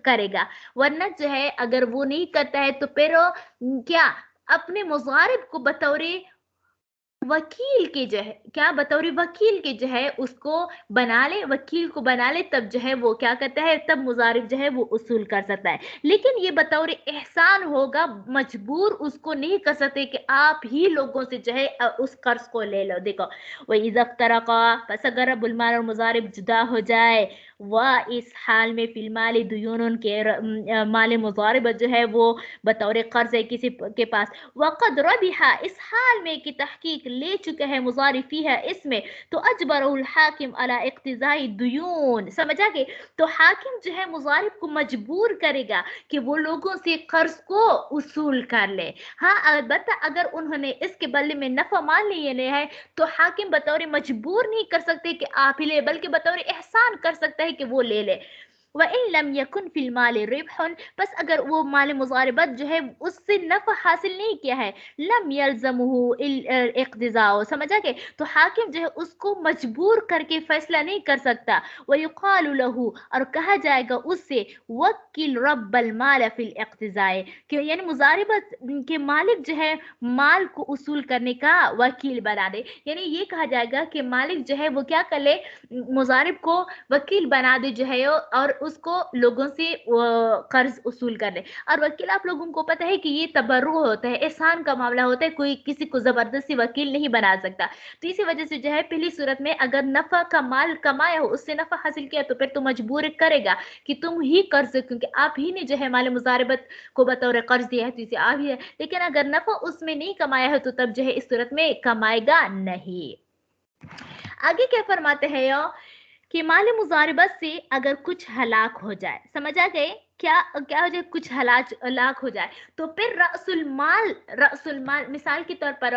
کرے گا. ورنہ جو ہے اگر وہ نہیں کرتا ہے تو پھر کیا اپنے مضارب کو بطور وکیل کے جو ہے کیا بطور وکیل کے جو ہے اس کو بنا لے, وکیل کو بنا لے, تب جو ہے وہ کیا کرتا ہے, تب مضارب جو ہے وہ اصول کر سکتا ہے. لیکن یہ بطور احسان ہوگا, مجبور اس کو نہیں کر سکتے کہ آپ ہی لوگوں سے جو ہے اس قرض کو لے لو. دیکھو وَإِذَا افترقا, پس اگر رب المال اور مضارب جدا ہو جائے, اس حال میں فی المال دیون کے مال مضاربت جو ہے وہ بطور قرض ہے کسی کے پاس, وقد ربحا, اس حال میں کی تحقیق لے چکے ہیں مضارب فیہا اس میں, تو اجبرہ الحاکم علی اقتضاء الدیون. سمجھا کہ تو حاکم جو ہے مضارب کو مجبور کرے گا کہ وہ لوگوں سے قرض کو اصول کر لے. ہاں البتہ اگر انہوں نے اس کے بدلے میں نفع مان لیے ہے تو حاکم بطور مجبور نہیں کر سکتے کہ آپ ہی لے, بلکہ بطور احسان کر سکتا ہے کہ وہ لے لے. وَإِن لَمْ يَكُنْ فِي الْمَالِ رِبْحٌ, پس اگر وہ مال مضاربت جو ہے اس سے نفع حاصل نہیں کیا ہے, لم يلزمه اقتضاء, سمجھا کہ تو حاکم جو ہے اس کو مجبور کر کے فیصلہ نہیں کر سکتا. وَيُقَالُ لَهُ, اور کہا جائے گا اس سے, وَكِّلْ رَبَّ الْمَالَ فِي الْاقْتِضَاءِ, کہ یعنی مضاربت کے مالک جو ہے مال کو اصول کرنے کا وکیل بنا دے. یعنی یہ کہا جائے گا کہ مالک جو ہے وہ کیا کر لے, مضارب کو وکیل بنا دے جو ہے, اور اس کو لوگوں سے قرض اصول کر لے. اور وکیل آپ لوگوں کو پتہ ہے کہ یہ تبرع ہوتا ہے, احسان کا معاملہ ہوتا ہے, کوئی کسی کو زبردستی وکیل نہیں بنا سکتا. تو اسی وجہ سے جو ہے پہلی صورت میں اگر نفع کا مال کمایا ہو, اس سے نفع حاصل کیا, تو پھر تو مجبور کرے گا کہ تم ہی قرض, کیونکہ آپ ہی نے جو ہے مال مضاربت کو بطور قرض دیا ہے تو اسے آپ ہی ہے. لیکن اگر نفع اس میں نہیں کمایا ہے تو تب جو ہے اس صورت میں کمائے گا نہیں. آگے کیا فرماتے ہیں کہ مال مضاربت سے اگر کچھ ہلاک ہو جائے, سمجھا گئے کیا ہو جائے, کچھ ہلاک ہو جائے, تو پھر رأس المال مثال کے طور پر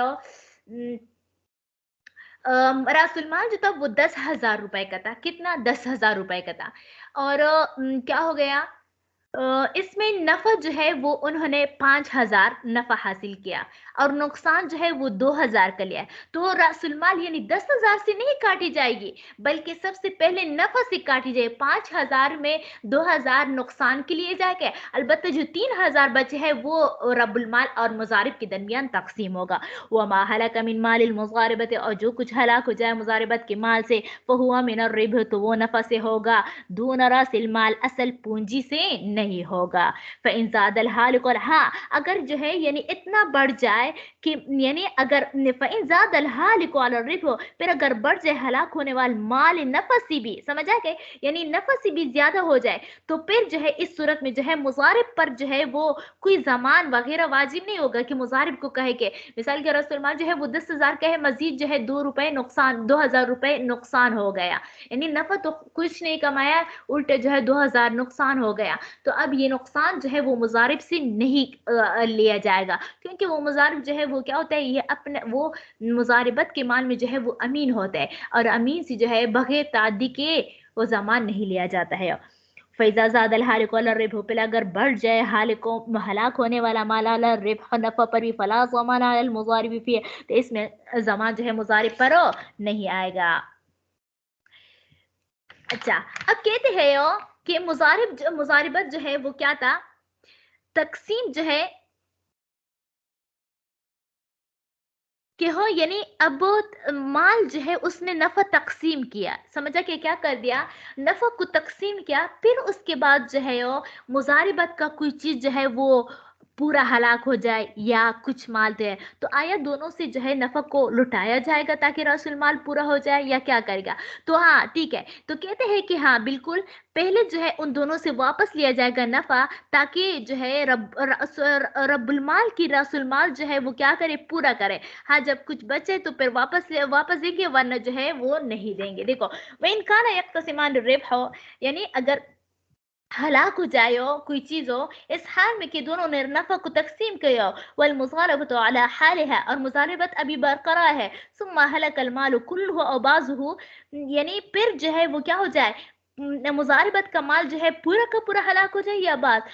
رأس المال جو تھا وہ 10,000 روپے کا تھا. کتنا؟ 10,000 روپے کا تھا. اور کیا ہو گیا, اس میں نفع جو ہے وہ انہوں نے 5,000 نفع حاصل کیا, اور نقصان جو ہے وہ 2,000 کا لیا. تو رأس المال یعنی 10,000 سے نہیں کاٹی جائے گی, بلکہ سب سے پہلے نفع سے کاٹی جائے. 5,000 میں 2,000 نقصان کے لیے جائے گا. البتہ جو 3,000 بچے ہیں وہ رب المال اور مضارب کے درمیان تقسیم ہوگا. وما ہلاک من مال المضاربت, اور جو کچھ ہلاک ہو جائے مضاربت کے مال سے, فہو من الربح, تو وہ نفع سے ہوگا, دون راس المال, اصل پونجی سے نہیں ہوگا. فإن زاد الحالق, اور ہاں اگر جو ہے یعنی اتنا بڑھ جائے کہ یعنی اگر فإن زاد الحالق على الربح, پھر اگر بڑھ جائے ہلاک ہونے والا مال نفع سے بھی, سمجھا کہ یعنی نفع سے بھی زیادہ ہو جائے, تو پھر جو ہے اس صورت میں جو ہے مضارب پر جو ہے وہ کوئی زمان وغیرہ واجب نہیں ہوگا کہ مضارب کو کہے کہ مثال کے رأس المال جو ہے وہ 10,000 کا ہے, مزید جو ہے 2 روپے نقصان, 2,000 روپے نقصان ہو گیا, یعنی نفع تو کچھ نہیں کمایا, الٹے جو ہے 2,000 نقصان ہو گیا. تو اب یہ نقصان جو ہے وہ مضارب سے نہیں لیا جائے گا, کیونکہ وہ مضارب جو ہے وہ کیا ہوتا ہے, یہ اپنے وہ مضاربت کے مال میں جو ہے وہ امین ہوتا ہے, اور امین سے جو ہے بغیر تعدی کے وہ زمان نہیں لیا جاتا ہے. فیضا زاد الحالق علی الربح, پہلے اگر بڑھ جائے ہلاک ہونے والا مال علی الربح, نفع پر بھی, فلا ضمان علی المضارب فیہ, تو اس میں زمان جو ہے مضارب پر نہیں آئے گا. اچھا اب کہتے ہیں کہ مضاربت جو ہے وہ کیا تھا, تقسیم جو ہے کہ ہو, یعنی اب مال جو ہے اس نے نفع تقسیم کیا, سمجھا کہ کیا کر دیا, نفع کو تقسیم کیا, پھر اس کے بعد جو ہے مضاربت کا کوئی چیز جو ہے وہ پورا ہلاک ہو جائے یا کچھ مال دے, تو آیا دونوں سے جو ہے نفع کو لٹایا جائے گا تاکہ رأس المال پورا ہو جائے, یا کیا کرے گا؟ تو ہاں ٹھیک ہے, تو کہتے ہیں کہ ہاں بالکل پہلے جو ہے ان دونوں سے واپس لیا جائے گا نفع, تاکہ جو ہے رب المال کی رأس المال جو ہے وہ کیا کرے, پورا کرے. ہاں جب کچھ بچے تو پھر واپس دیں گے, ورنہ جو ہے وہ نہیں دیں گے. دیکھو وَإِنْ كَانَ يَقْتَسِمَانِ الرِّبْحَ, یعنی اگر ہلاک ہو جائے ہو کوئی چیز ہو, اس حال میں کہ دونوں نے نفع کو تقسیم کیا ہو, والمضاربۃ علی حالها, اور مضاربت ابھی برقرار ہے, ثم هلك المال كله او بعضه, یعنی پھر جو ہے وہ کیا ہو جائے, मुजारिबत का माल जो है पूरा का पूरा हलाक हो जाए या बात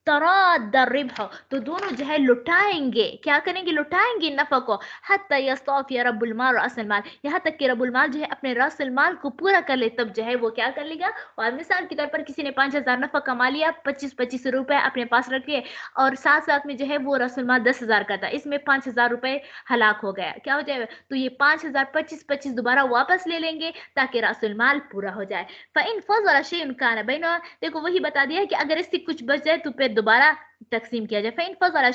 तराद रिबह, तो दोनों जो है लुटाएंगे, क्या करेंगे, लुटाएंगे नफा को, हत्ता यस्तौफी रब्बुल माल रअसल माल, यहाँ तक कि रब्बुल माल जो है अपने रअसल माल को पूरा कर ले, तब जो है वो क्या कर लेगा। और मिसाल के तौर पर किसी ने 5,000 नफा कमा लिया, 25-25 रुपए अपने पास रख लिए, और साथ साथ में जो है वो रसूल माल 10,000 का था, इसमें 5,000 रुपए हलाक हो गया, क्या हो जाएगा, तो ये 5,000 25-25 दोबारा वापस ले लेंगे ताकि रसूल माल पूरा हो जाए। फ़इन फ़ज़ल शैउन कान बैनहुमा, देखो वही बता दिया कि अगर इससे कुछ बच जाए तो फिर दोबारा तकसीम किया जाए। फ़इन फ़ज़ल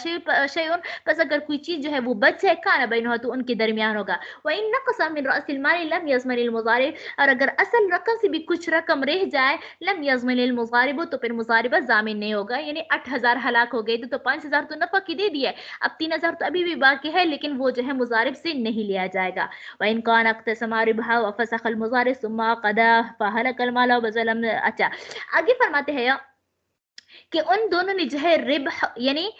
शैउन, बस अगर कोई चीज जो है वो बच जाए, कान बैनहुमा, तो उनके दरमियान होगा। वइन नक़सा मिन रअसिल माल लम यज़मनिल मुज़ारिब, और अगर असल रकम से भी कुछ रकम रह जाए, लम यज़मनिल मुज़ारिब, तो फिर मुज़ारिबा ज़ामिन नहीं होगा। यानी 8,000 हलाक हो गए तो 5,000 तो नफा की दे दिया, अब 3,000 तो अभी भी बाकी है, लेकिन वो जो है मुज़ारिब से नहीं लिया जाएगा। वइन कान अक़तसमा रिबहा व फ़सख़ल मुज़ारिब सुम्मा क़दा फ़हलकल माल व ज़लम। अच्छा, आगे फरमाते हैं कि उन दोनों ने जो है रिबह यानी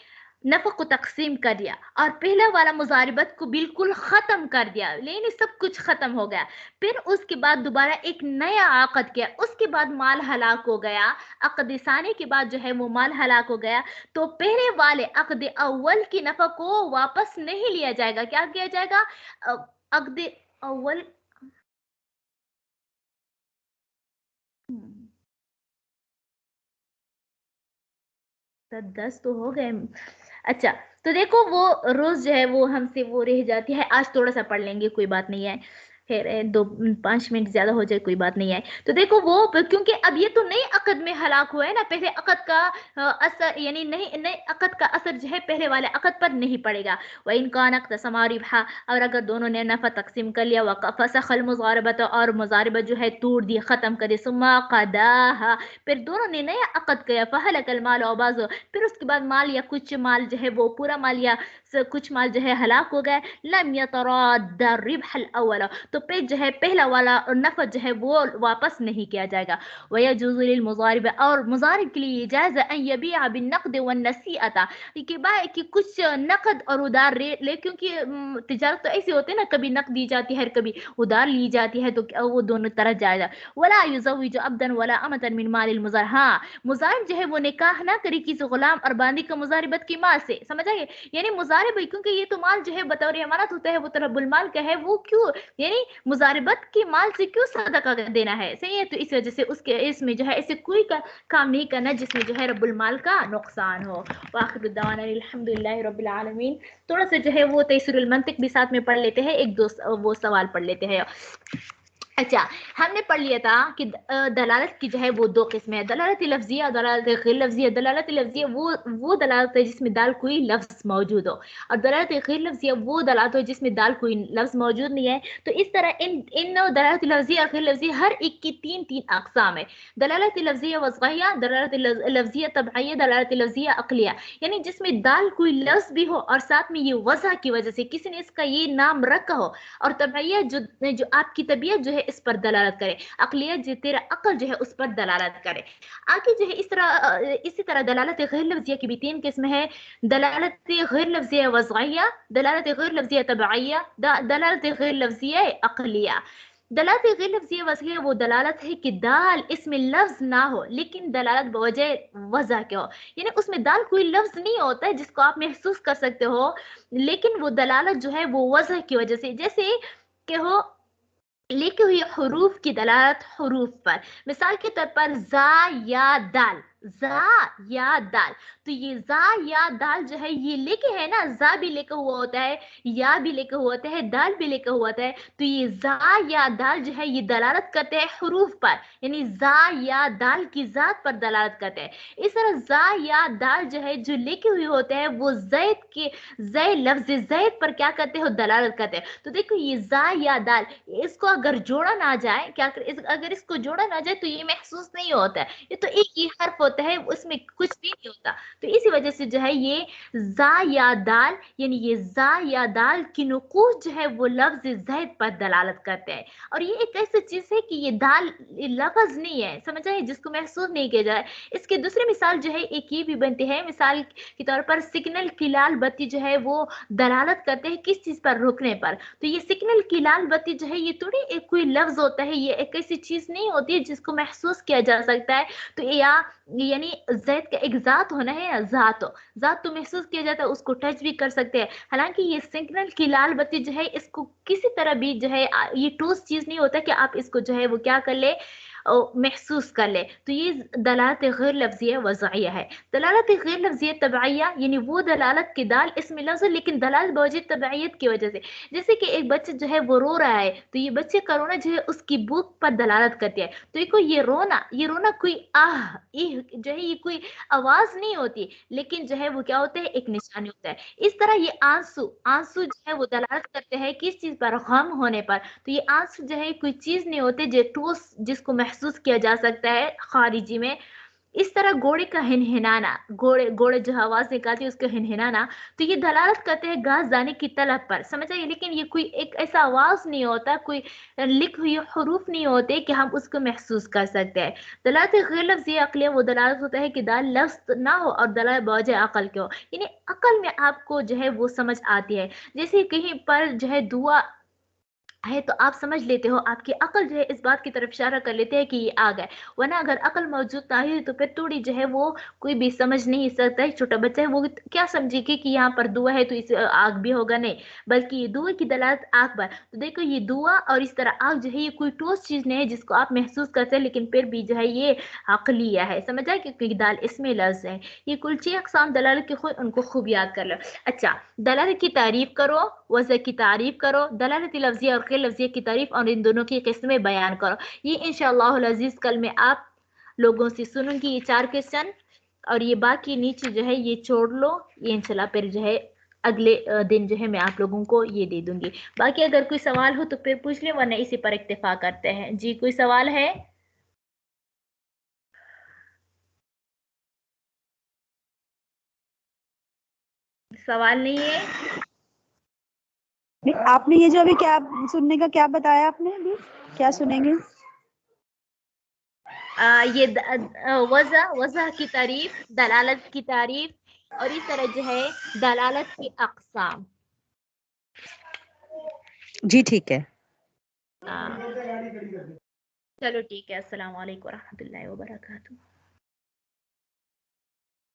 नफा को तकसीम कर दिया, और पहला वाला मुजारिबत को बिल्कुल खत्म कर दिया, लेकिन सब कुछ खत्म हो गया। फिर उसके बाद दोबारा एक नया आकद किया, उसके बाद माल हलाक हो गया, अक़द सानी के बाद जो है वो माल हलाक हो गया, तो पहले वाले अक़द अव्वल की नफा को वापस नहीं लिया जाएगा। क्या किया जाएगा, अक़द अव्वल 10 तो हो गए। अच्छा, तो देखो वो रोज जो है वो हमसे वो रह जाती है, आज थोड़ा सा पढ़ लेंगे, कोई बात नहीं है, फिर 2-5 मिनट ज्यादा हो जाए कोई बात नहीं है। तो देखो वो क्योंकि अब ये तो नए अकद में हलाक हुआ है ना, पहले अकद का असर यानी नए नए अकद का असर जो है पहले वाले अकद पर नहीं पड़ेगा। वह इनकान तसमारिबहा, और अगर दोनों ने नफा तकसीम कर लिया, फसखल मुजारबत, और मुजारबत जो है तोड़ दी, खत्म कर दी, सुम्मा कदाहा, फिर दोनों ने नया अकद किया, फहलकल माल और बाजो, फिर उसके बाद माल या कुछ माल जो है वो पूरा माल या कुछ माल जो है हलाक हो गए, लम यतराद रिबहल अव्वल, तो पे जो है पहला वाला नफा जो है वो वापस नहीं किया जाएगा। वयजुज़ु लिल मुज़ारिब, और मुज़ारिब के लिए जायज़ अन यबीअ बिन नक़द वन नसीअता, कि कुछ नकद और उधार ले, क्योंकि तिजारत तो ऐसी होती है ना, कभी नकद दी जाती है, कभी उधार ली जाती है, तो वो दोनों तरह जायज़। वला युज़व्विजु अब्दन वला अमतन मिन मालिल मुज़ार, हाँ मुज़ारिब जो है वो निकाह ना करे किसी गुलाम और बांदी का मुज़ारिबत की माल से, समझ आए, यानी मुज़ारिब, क्योंकि ये तो माल जो है बतौर अमानत होता है, वो तो रब्बुल माल का है, वो क्यों यानी मुजारिबत के माल से क्यों सदका देना है, सही है, तो इस वजह से उसके इसमें जो है ऐसे कोई का काम नहीं करना जिसमें जो है रब्बुल माल का नुकसान हो। वाखिर दावाना अल्हम्दुलिल्लाहि रब्बिल आलमीन। थोड़ा सा जो है वो तैसीरुल मंतिक भी साथ में पढ़ लेते हैं, एक दो वो सवाल पढ़ लेते हैं। अच्छा, हमने पढ़ लिया था कि दलालत की जो है वो दो किस्में है, दलालत लफ्जिया और दलालत गैर लफ्जिया। दलालत लफ्जिया वो दलालत है जिसमें दाल कोई लफ्ज मौजूद हो, और दलालत गैर लफ्जिया वो दलालत हो जिसमें दाल कोई लफ्ज मौजूद नहीं है। तो इस तरह इन दलालत लफ्जिया और गैर लफ्जिया हर एक की तीन अकसाम है। दलालत लफ्जिया वज़ग़िया, दलालत लफ्जिया तबइया, दलालत लफ्जिया अक़लिया, यानी जिसमें दाल कोई लफ्ज भी हो और साथ में ये वजह की वजह से किसी ने इसका ये नाम रखा हो, और तबइया जो आपकी तबीयत जो है इस पर दलालत करे, अक़लियत जो तेरा अक्ल जो है उस पर दलालत करे। आगे जो है इसी तरह दलालत गैर लफ्जिया की भी 3 किस्म है, दलालत गैर लफ्जिया वज़ग़िया, दलालत गैर लफ्जिया तबइया, दलालत गैर लफ्जिया अक़लिया। दलालत गैर लफ्जिया वज़ग़िया वो दलालत है कि दाल इसमें लफ्ज ना हो, लेकिन दलालत बवजह वजह के हो, यानी उसमें दाल कोई लफ्ज नहीं होता है जिसको आप महसूस कर सकते हो, लेकिन वो दलालत जो है वो वजह की वजह से, जैसे कि हो लिखी हुई हरूफ की दलालत हरूफ पर, मिसाल के तौर पर जा या दाल, जा या दाल, तो ये जा या दाल जो है ये लिखे है ना, जा भी लिखा हुआ होता है, या भी लिखा हुआ होता है, दाल भी लिखा हुआ होता है, तो ये जा या दाल जो है ये दलालत करते हैं हरूफ पर, यानी जा या दाल की जात पर दलालत करते हैं। इस तरह जा या दाल जो है जो लिखे हुए होते हैं वो जैद के लफ्ज जैद पर क्या करते हो, दलालत करते हैं। तो देखो ये जा या दाल, इसको अगर जोड़ा ना जाए, क्या अगर इसको जोड़ा ना जाए तो ये महसूस नहीं होता है, ये तो एक ही हर्फ ہوتا ہے اس میں کچھ بھی نہیں ہوتا. تو اسی وجہ سے جو ہے یہ زا یا دال یعنی یہ زا یا دال کی نقوش جو ہے وہ لفظ زید پر دلالت کرتے ہیں. اور یہ ایک ایسی چیز ہے کہ یہ دال لفظ نہیں ہے, سمجھا ہے, جس کو محسوس نہیں کیا جائے. اس کی دوسری مثال جو ہے ایک یہ بھی بنتی ہے, مثال کے طور پر سگنل کی لال بتی جو ہے وہ دلالت کرتے ہیں کس چیز پر رکنے پر. تو یہ سگنل کی لال بتی جو ہے یہ تھوڑی ایک کوئی لفظ ہوتا ہے, یہ ایک ایسی چیز نہیں ہوتی ہے جس کو محسوس کیا جا سکتا ہے. تو یا یعنی زید کا ایک ذات ہونا ہے, یا ذات تو محسوس کیا جاتا ہے, اس کو ٹچ بھی کر سکتے ہیں. حالانکہ یہ سگنل کی لال بتی جو ہے اس کو کسی طرح بھی جو ہے یہ ٹھوس چیز نہیں ہوتا کہ آپ اس کو جو ہے وہ کیا کر لے, محسوس کر لے. تو یہ دلالت غیر لفظیہ وضعیہ ہے. دلالت غیر لفظیہ تبعیہ یعنی وہ دلالت کی دال اس میں لفظ ہے لیکن دلالت بوجہ تبعیت کی وجہ سے. جیسے کہ ایک بچہ جو ہے وہ رو رہا ہے, تو یہ بچے کا رونا جو ہے اس کی بھوک پر دلالت کرتی ہے. تو دیکھو یہ رونا کوئی جو ہے یہ کوئی آواز نہیں ہوتی, لیکن جو ہے وہ کیا ہوتا ہے, ایک نشانی ہوتا ہے. اس طرح یہ آنسو جو ہے وہ دلالت کرتے ہیں کس چیز پر, غم ہونے پر. تو یہ آنسو جو ہے کوئی چیز نہیں ہوتے جو ٹھوس جس کو محسوس کیا جا سکتا ہے خارجی میں. اس طرح گھوڑے کا ہنہنانا, گھوڑے جو آواز نکالتی ہے اس کا ہنہنانا, تو یہ دلالت کرتے ہیں گھاس دانے کی طلب پر, سمجھ آئیے. لیکن یہ کوئی ایک ایسا آواز نہیں ہوتا, کوئی لکھ ہوئی حروف نہیں ہوتے کہ ہم اس کو محسوس کر سکتے ہیں. دلالت غیر لفظی عقلیہ وہ دلالت ہوتا ہے کہ دال لفظ نہ ہو اور دلالت بوجہ عقل کے ہو, یعنی عقل میں آپ کو جو ہے وہ سمجھ آتی ہے. جیسے کہیں پر جو ہے دعا ہے تو آپ سمجھ لیتے ہو, آپ کی عقل جو ہے اس بات کی طرف اشارہ کر لیتے ہیں کہ یہ آگ ہے. ورنہ اگر عقل موجود نہ ہی تو پھر تھوڑی جو ہے وہ کوئی بھی سمجھ نہیں سکتا ہے. چھوٹا بچہ ہے وہ کیا سمجھے گی کہ یہاں پر دعا ہے تو اس آگ بھی ہوگا, نہیں, بلکہ یہ دعا کی دلالت آگ پر. تو دیکھو یہ دعا اور اس طرح آگ جو ہے یہ کوئی ٹھوس چیز نہیں ہے جس کو آپ محسوس کرتے ہیں, لیکن پھر بھی جو ہے یہ عقلیہ ہے, سمجھا, کیونکہ دال اس میں لفظ ہے. یہ کل 6 اقسام دلالت کے خود ان کو خوب یاد کر لو. اچھا, دلالت کی تعریف کرو, وضع کی تعریف کرو, دلالت لفظیہ اور غیر لفظیہ کی تعریف, اور ان دونوں کی قسمیں بیان کرو. یہ انشاءاللہ العزیز کل میں آپ لوگوں سے سنوں گی یہ 4 کوسچن, اور یہ باقی نیچے جو ہے یہ چھوڑ لو. یہ انشاءاللہ پھر جو ہے اگلے دن جو ہے میں آپ لوگوں کو یہ دے دوں گی. باقی اگر کوئی سوال ہو تو پھر پوچھ لیں, ورنہ اسی پر اکتفا کرتے ہیں. جی کوئی سوال ہے؟ سوال نہیں ہے؟ آپ نے یہ جو ابھی کیا سننے کا کیا بتایا, آپ نے ابھی کیا سنیں گے؟ یہ وضع کی تعریف, دلالت کی تعریف, اور اس طرح جو ہے دلالت کی اقسام. جی ٹھیک ہے. چلو ٹھیک ہے. السلام علیکم ورحمۃ اللہ وبرکاتہ.